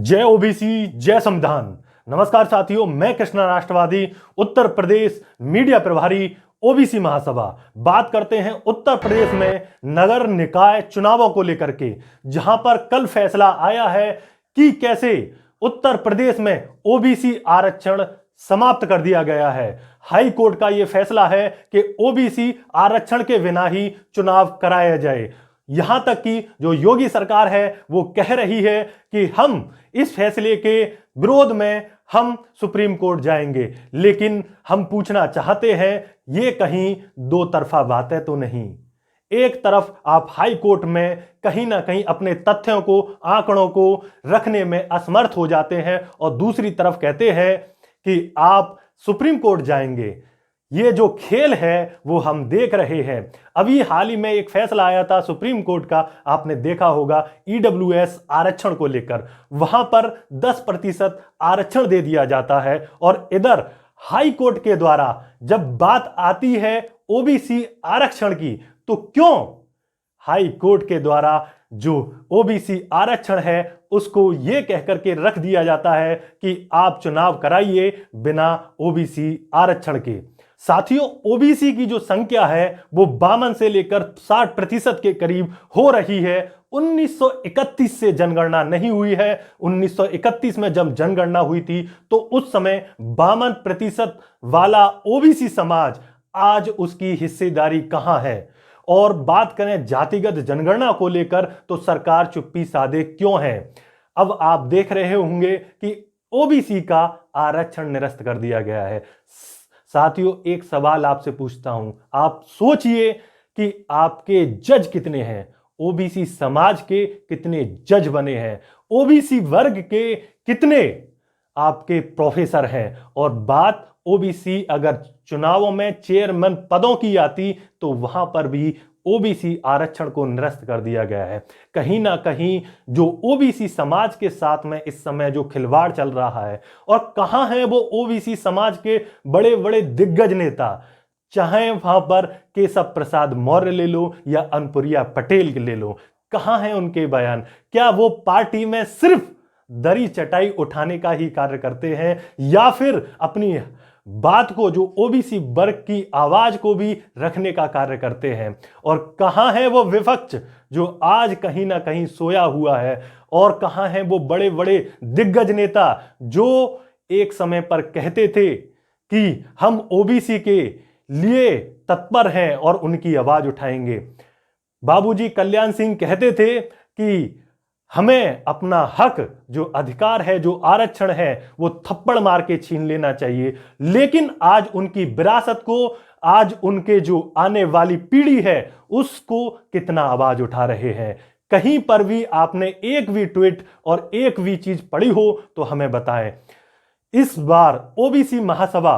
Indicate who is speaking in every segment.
Speaker 1: जय ओबीसी जय संविधान। नमस्कार साथियों, मैं कृष्णा राष्ट्रवादी उत्तर प्रदेश मीडिया प्रभारी ओबीसी महासभा। बात करते हैं उत्तर प्रदेश में नगर निकाय चुनावों को लेकर के, जहां पर कल फैसला आया है कि कैसे उत्तर प्रदेश में ओबीसी आरक्षण समाप्त कर दिया गया है। हाई कोर्ट का यह फैसला है कि ओबीसी आरक्षण के बिना ही चुनाव कराया जाए। यहां तक कि जो योगी सरकार है वो कह रही है कि हम इस फैसले के विरोध में हम सुप्रीम कोर्ट जाएंगे। लेकिन हम पूछना चाहते हैं, ये कहीं दो तरफा बातें तो नहीं। एक तरफ आप हाई कोर्ट में कहीं ना कहीं अपने तथ्यों को, आंकड़ों को रखने में असमर्थ हो जाते हैं और दूसरी तरफ कहते हैं कि आप सुप्रीम कोर्ट जाएंगे। ये जो खेल है वो हम देख रहे हैं। अभी हाल ही में एक फैसला आया था सुप्रीम कोर्ट का, आपने देखा होगा, ईडब्ल्यूएस आरक्षण को लेकर। वहां पर 10% आरक्षण दे दिया जाता है और इधर हाई कोर्ट के द्वारा जब बात आती है ओबीसी आरक्षण की, तो क्यों हाई कोर्ट के द्वारा जो ओबीसी आरक्षण है उसको यह कहकर के रख दिया जाता है कि आप चुनाव कराइए बिना ओबीसी आरक्षण के। साथियों, ओबीसी की जो संख्या है वो 52 से लेकर 60% के करीब हो रही है। 1931 से जनगणना नहीं हुई है। 1931 में जब जनगणना हुई थी तो उस समय 52% वाला ओबीसी समाज, आज उसकी हिस्सेदारी कहां है। और बात करें जातिगत जनगणना को लेकर तो सरकार चुप्पी साधे क्यों है। अब आप देख रहे होंगे कि ओबीसी का आरक्षण निरस्त कर दिया गया है। साथियों, एक सवाल आपसे पूछता हूं, आप सोचिए कि आपके जज कितने हैं, ओबीसी समाज के कितने जज बने हैं, ओबीसी वर्ग के कितने आपके प्रोफेसर हैं। और बात ओबीसी अगर चुनावों में चेयरमैन पदों की आती तो वहां पर भी ओबीसी आरक्षण को निरस्त कर दिया गया है। कहीं ना कहीं जो ओबीसी समाज के साथ में इस समय जो खिलवाड़ चल रहा है, और कहां है वो ओबीसी समाज के बड़े बड़े दिग्गज नेता, चाहे वहां पर केशव प्रसाद मौर्य ले लो या अनुप्रिया पटेल ले लो, कहां है उनके बयान। क्या वो पार्टी में सिर्फ दरी चटाई उठाने का ही कार्य करते हैं या फिर अपनी बात को, जो ओबीसी वर्ग की आवाज को भी रखने का कार्य करते हैं। और कहां है वो विपक्ष जो आज कहीं ना कहीं सोया हुआ है, और कहां है वो बड़े बड़े दिग्गज नेता जो एक समय पर कहते थे कि हम ओबीसी के लिए तत्पर हैं और उनकी आवाज उठाएंगे। बाबूजी कल्याण सिंह कहते थे कि हमें अपना हक, जो अधिकार है, जो आरक्षण है, वो थप्पड़ मार के छीन लेना चाहिए। लेकिन आज उनकी विरासत को, आज उनके जो आने वाली पीढ़ी है उसको कितना आवाज उठा रहे हैं। कहीं पर भी आपने एक भी ट्वीट और एक भी चीज पढ़ी हो तो हमें बताएं। इस बार ओबीसी महासभा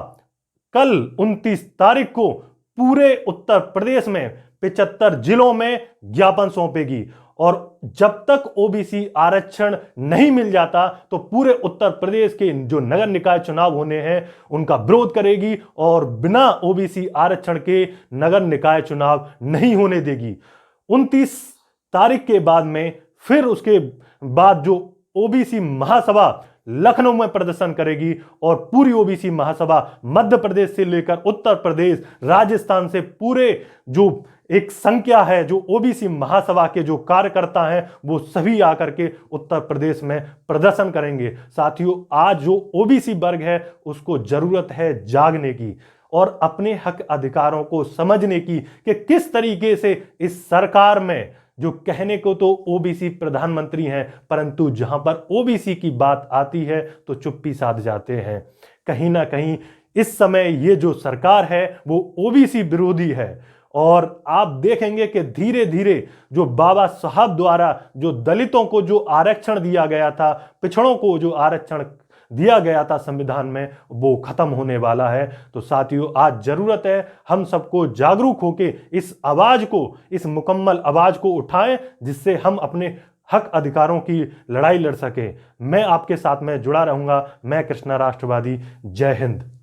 Speaker 1: कल 29 तारीख को पूरे उत्तर प्रदेश में 75 जिलों में ज्ञापन सौंपेगी। और जब तक ओबीसी आरक्षण नहीं मिल जाता तो पूरे उत्तर प्रदेश के जो नगर निकाय चुनाव होने हैं उनका विरोध करेगी और बिना ओबीसी आरक्षण के नगर निकाय चुनाव नहीं होने देगी। 29 तारीख के बाद में फिर उसके बाद जो ओबीसी महासभा लखनऊ में प्रदर्शन करेगी, और पूरी ओबीसी महासभा मध्य प्रदेश से लेकर उत्तर प्रदेश, राजस्थान से पूरे जो एक संख्या है, जो ओबीसी महासभा के जो कार्यकर्ता हैं वो सभी आकर के उत्तर प्रदेश में प्रदर्शन करेंगे। साथियों, आज जो ओबीसी वर्ग है उसको जरूरत है जागने की और अपने हक अधिकारों को समझने की कि किस तरीके से इस सरकार में, जो कहने को तो ओबीसी प्रधानमंत्री हैं, परंतु जहां पर ओबीसी की बात आती है तो चुप्पी साध जाते हैं। कहीं ना कहीं इस समय ये जो सरकार है वो ओबीसी विरोधी है। और आप देखेंगे कि धीरे धीरे जो बाबा साहब द्वारा जो दलितों को जो आरक्षण दिया गया था, पिछड़ों को जो आरक्षण दिया गया था संविधान में, वो खत्म होने वाला है। तो साथियों, आज जरूरत है हम सबको जागरूक होकर इस आवाज को, इस मुकम्मल आवाज को उठाएं, जिससे हम अपने हक अधिकारों की लड़ाई लड़ सके। मैं आपके साथ में जुड़ा रहूंगा। मैं कृष्णा राष्ट्रवादी। जय हिंद।